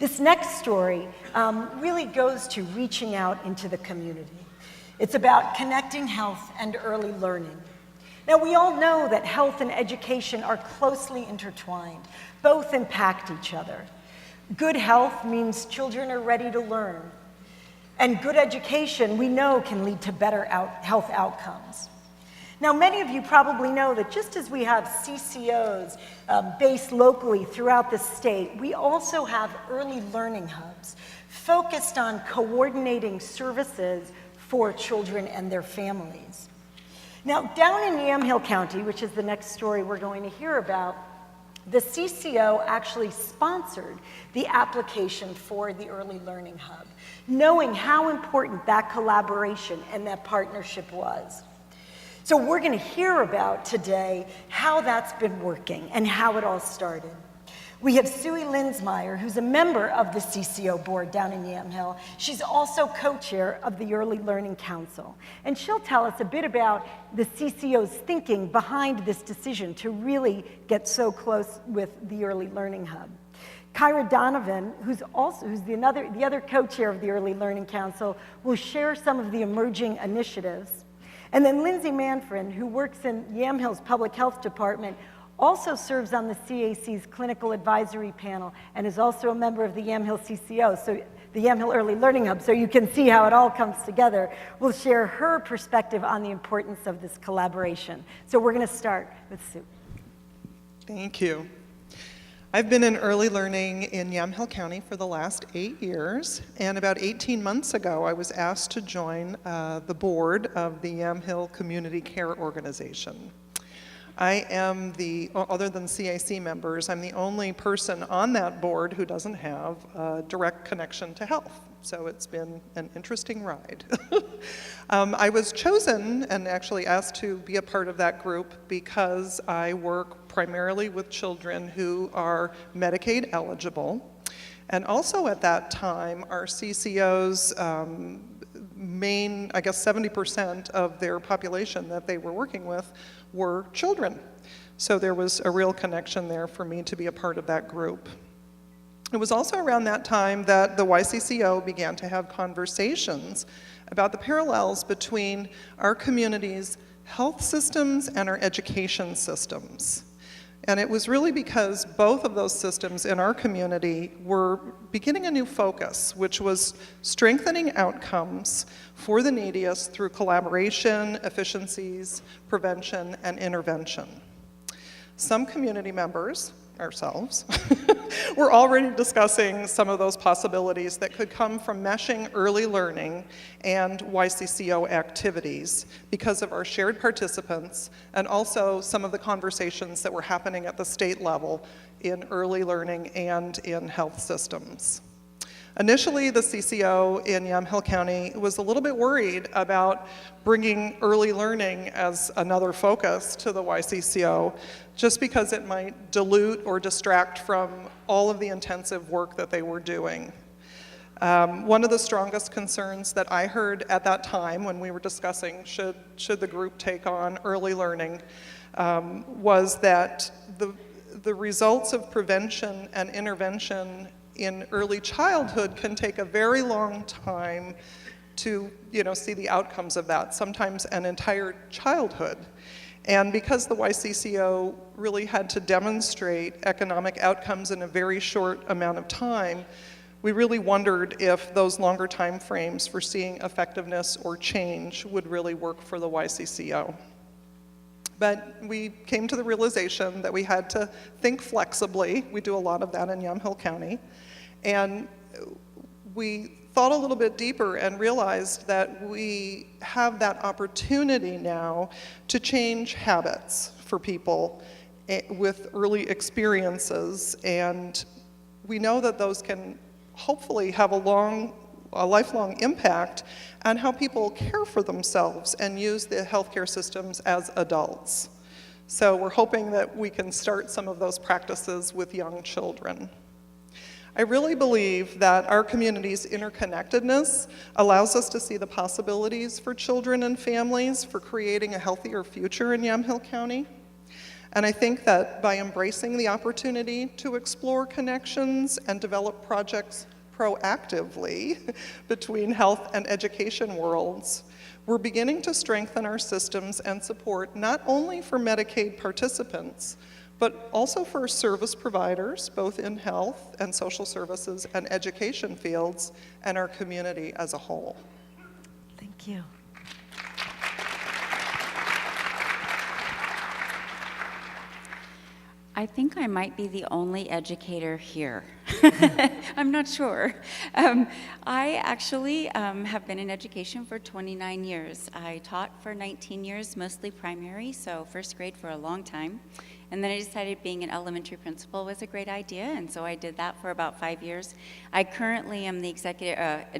This next story really goes to reaching out into the community. It's about connecting health and early learning. Now, we all know that health and education are closely intertwined. Both impact each other. Good health means children are ready to learn. And good education, we know, can lead to better health outcomes. Now, many of you probably know that just as we have CCOs based locally throughout the state, we also have early learning hubs focused on coordinating services for children and their families. Now, down in Yamhill County, which is the next story we're going to hear about, the CCO actually sponsored the application for the Early Learning Hub, knowing how important that collaboration and that partnership was. So we're going to hear about today how that's been working and how it all started. We have Suey Linzmeier, who's a member of the CCO board down in Yamhill. She's also co-chair of the Early Learning Council. And she'll tell us a bit about the CCO's thinking behind this decision to really get so close with the Early Learning Hub. Kyra Donovan, who's the other co-chair of the Early Learning Council, will share some of the emerging initiatives. And then Lindsay Manfrin, who works in Yamhill's Public Health Department, also serves on the CAC's Clinical Advisory Panel and is also a member of the Yamhill CCO, so the Yamhill Early Learning Hub, so you can see how it all comes together. Will share her perspective on the importance of this collaboration. So we're going to start with Sue. Thank you. I've been in early learning in Yamhill County for the last 8 years, and about 18 months ago, I was asked to join the board of the Yamhill Community Care Organization. I am other than CAC members, I'm the only person on that board who doesn't have a direct connection to health. So it's been an interesting ride. I was chosen and actually asked to be a part of that group because I work primarily with children who are Medicaid eligible. And also at that time, our CCO's main, I guess 70% of their population that they were working with were children. So there was a real connection there for me to be a part of that group. It was also around that time that the YCCO began to have conversations about the parallels between our community's health systems and our education systems. And it was really because both of those systems in our community were beginning a new focus, which was strengthening outcomes for the neediest through collaboration, efficiencies, prevention, and intervention. Some community members, ourselves, we're already discussing some of those possibilities that could come from meshing early learning and YCCO activities because of our shared participants and also some of the conversations that were happening at the state level in early learning and in health systems. Initially, the CCO in Yamhill County was a little bit worried about bringing early learning as another focus to the YCCO, just because it might dilute or distract from all of the intensive work that they were doing. One of the strongest concerns that I heard at that time when we were discussing should the group take on early learning was that the results of prevention and intervention in early childhood can take a very long time to see the outcomes of that, sometimes an entire childhood. And because the YCCO really had to demonstrate economic outcomes in a very short amount of time, we really wondered if those longer time frames for seeing effectiveness or change would really work for the YCCO. But we came to the realization that we had to think flexibly. We do a lot of that in Yamhill County. And we thought a little bit deeper and realized that we have that opportunity now to change habits for people with early experiences. And we know that those can hopefully have a lifelong impact on how people care for themselves and use the healthcare systems as adults. So we're hoping that we can start some of those practices with young children. I really believe that our community's interconnectedness allows us to see the possibilities for children and families for creating a healthier future in Yamhill County. And I think that by embracing the opportunity to explore connections and develop projects proactively between health and education worlds, we're beginning to strengthen our systems and support not only for Medicaid participants, but also for service providers, both in health and social services and education fields, and our community as a whole. Thank you. I think I might be the only educator here. I'm not sure. I actually have been in education for 29 years. I taught for 19 years, mostly primary, so first grade for a long time. And then I decided being an elementary principal was a great idea, and so I did that for about 5 years. I currently am the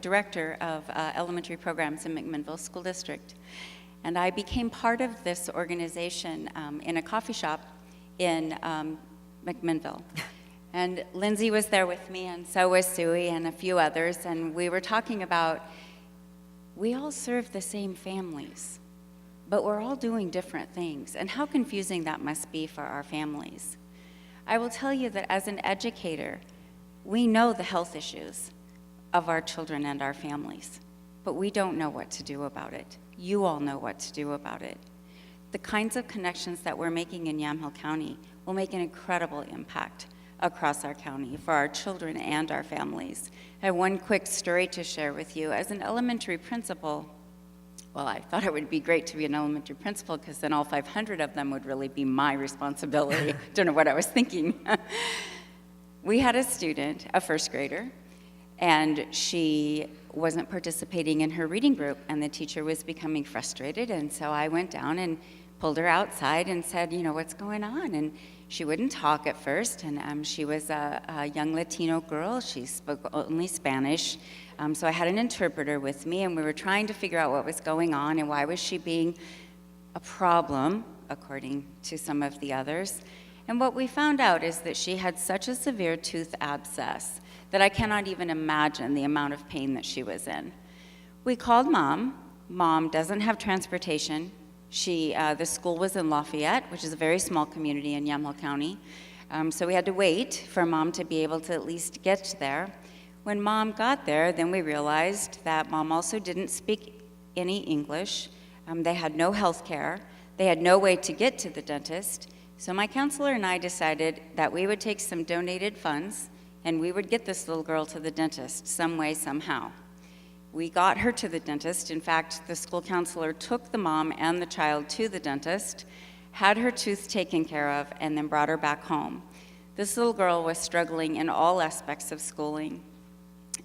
director of elementary programs in McMinnville School District. And I became part of this organization in a coffee shop in McMinnville. And Lindsay was there with me, and so was Suey and a few others, and we were talking about, we all serve the same families, but we're all doing different things, and how confusing that must be for our families. I will tell you that as an educator, we know the health issues of our children and our families, but we don't know what to do about it. You all know what to do about it. The kinds of connections that we're making in Yamhill County will make an incredible impact across our county for our children and our families. I have one quick story to share with you. As an elementary principal, well, I thought it would be great to be an elementary principal because then all 500 of them would really be my responsibility. Don't know what I was thinking. We had a student, a first grader, and she wasn't participating in her reading group, and the teacher was becoming frustrated, and so I went down and pulled her outside and said, you know, what's going on? And she wouldn't talk at first, and she was a young Latino girl. She spoke only Spanish, so I had an interpreter with me, and we were trying to figure out what was going on and why was she being a problem, according to some of the others. And what we found out is that she had such a severe tooth abscess that I cannot even imagine the amount of pain that she was in. We called Mom. Mom doesn't have transportation. The school was in Lafayette, which is a very small community in Yamhill County. So we had to wait for Mom to be able to at least get there. When Mom got there, then we realized that Mom also didn't speak any English. They had no health care. They had no way to get to the dentist. So my counselor and I decided that we would take some donated funds and we would get this little girl to the dentist some way, somehow. We got her to the dentist. In fact, the school counselor took the mom and the child to the dentist, had her tooth taken care of, and then brought her back home. This little girl was struggling in all aspects of schooling.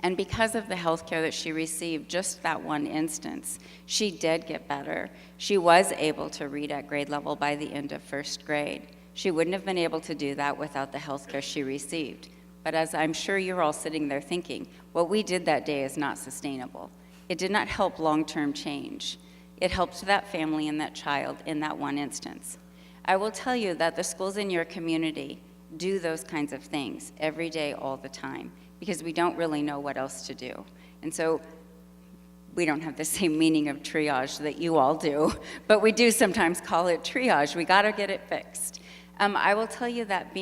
And because of the health care that she received, just that one instance, she did get better. She was able to read at grade level by the end of first grade. She wouldn't have been able to do that without the health care she received. But as I'm sure you're all sitting there thinking, what we did that day is not sustainable. It did not help long-term change. It helped that family and that child in that one instance. I will tell you that the schools in your community do those kinds of things every day, all the time, because we don't really know what else to do. And so we don't have the same meaning of triage that you all do, but we do sometimes call it triage. We gotta get it fixed. I will tell you that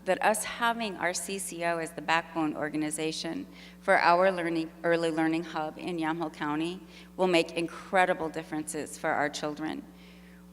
that us having our CCO as the backbone organization for our early learning hub in Yamhill County will make incredible differences for our children.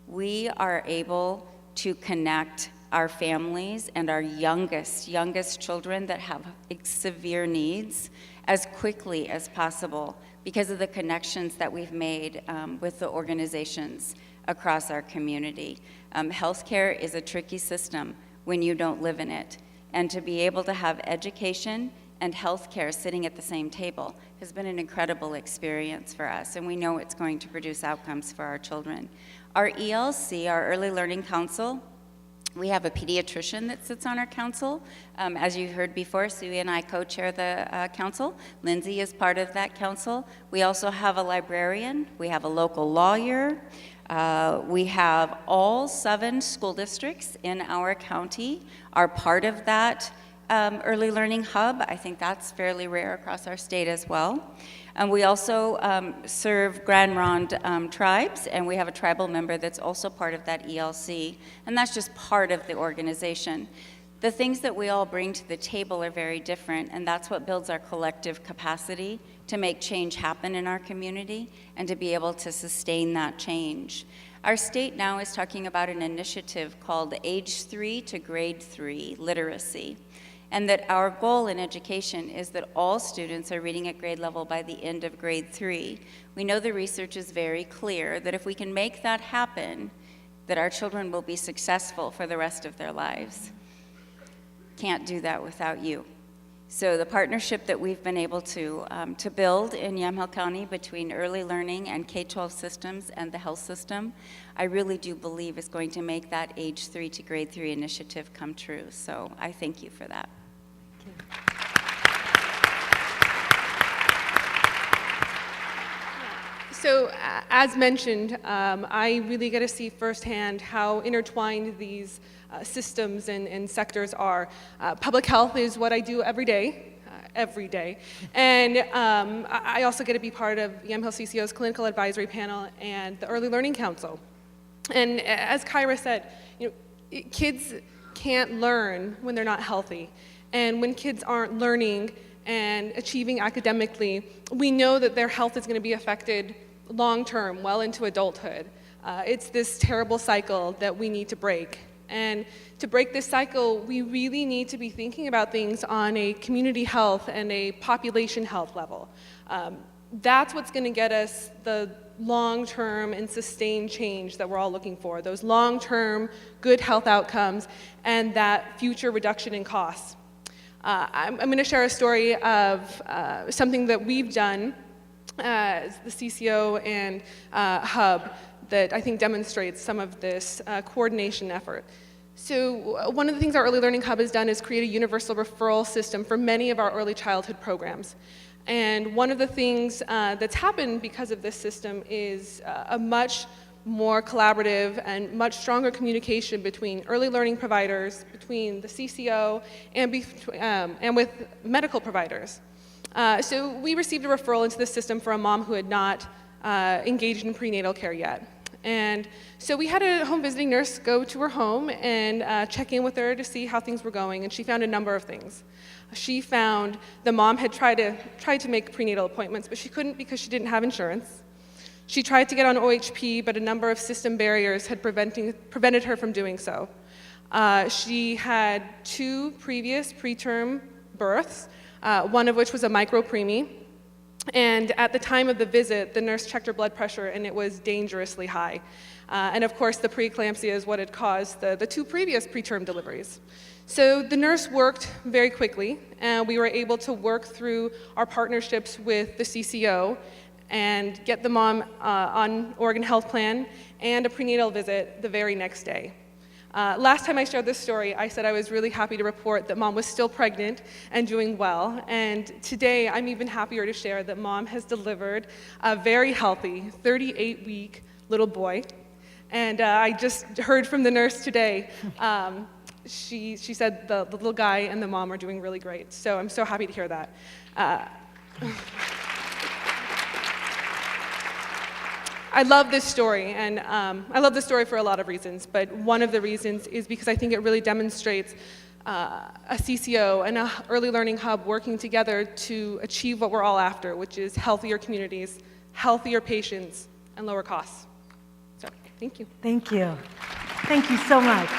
We are able to connect our families and our youngest children that have severe needs as quickly as possible because of the connections that we've made with the organizations across our community. Healthcare is a tricky system when you don't live in it. And to be able to have education and healthcare sitting at the same table has been an incredible experience for us, and we know it's going to produce outcomes for our children. Our ELC, our Early Learning Council, we have a pediatrician that sits on our council. As you heard before, Suey and I co-chair the council. Lindsay is part of that council. We also have a librarian. We have a local lawyer. We have all 7 school districts in our county are part of that early learning hub. I think that's fairly rare across our state as well. And we also serve Grand Ronde tribes, and we have a tribal member that's also part of that ELC, and that's just part of the organization. The things that we all bring to the table are very different, and that's what builds our collective capacity to make change happen in our community and to be able to sustain that change. Our state now is talking about an initiative called Age 3 to Grade 3 Literacy, and that our goal in education is that all students are reading at grade level by the end of grade 3. We know the research is very clear that if we can make that happen, that our children will be successful for the rest of their lives. Can't do that without you. So the partnership that we've been able to build in Yamhill County between early learning and K-12 systems and the health system, I really do believe is going to make that Age 3 to Grade 3 initiative come true. So I thank you for that. So, as mentioned, I really get to see firsthand how intertwined these systems and sectors are. Public health is what I do every day. And I also get to be part of Yamhill CCO's Clinical Advisory Panel and the Early Learning Council. And as Kyra said, kids can't learn when they're not healthy. And when kids aren't learning and achieving academically, we know that their health is going to be affected long-term, well into adulthood. It's this terrible cycle that we need to break. And to break this cycle, we really need to be thinking about things on a community health and a population health level. That's what's going to get us the long-term and sustained change that we're all looking for, those long-term good health outcomes and that future reduction in costs. I'm going to share a story of something that we've done as the CCO and Hub that I think demonstrates some of this coordination effort. So one of the things our Early Learning Hub has done is create a universal referral system for many of our early childhood programs. And one of the things that's happened because of this system is a much more collaborative and much stronger communication between early learning providers, between the CCO, and with medical providers. So we received a referral into the system for a mom who had not engaged in prenatal care yet. And so we had a home visiting nurse go to her home and check in with her to see how things were going, and she found a number of things. She found the mom had tried to make prenatal appointments, but she couldn't because she didn't have insurance. She tried to get on OHP, but a number of system barriers had prevented her from doing so. She had 2 previous preterm births, one of which was a micropreemie. And at the time of the visit, the nurse checked her blood pressure, and it was dangerously high. And of course, the preeclampsia is what had caused the 2 previous preterm deliveries. So the nurse worked very quickly, and we were able to work through our partnerships with the CCO and get the mom on Oregon Health Plan and a prenatal visit the very next day. Last time I shared this story, I said I was really happy to report that mom was still pregnant and doing well. And today, I'm even happier to share that mom has delivered a very healthy 38-week little boy. And I just heard from the nurse today. She said the little guy and the mom are doing really great. So I'm so happy to hear that. I love this story, and I love this story for a lot of reasons, but one of the reasons is because I think it really demonstrates a CCO and an early learning hub working together to achieve what we're all after, which is healthier communities, healthier patients, and lower costs. So, thank you. Thank you. Thank you so much.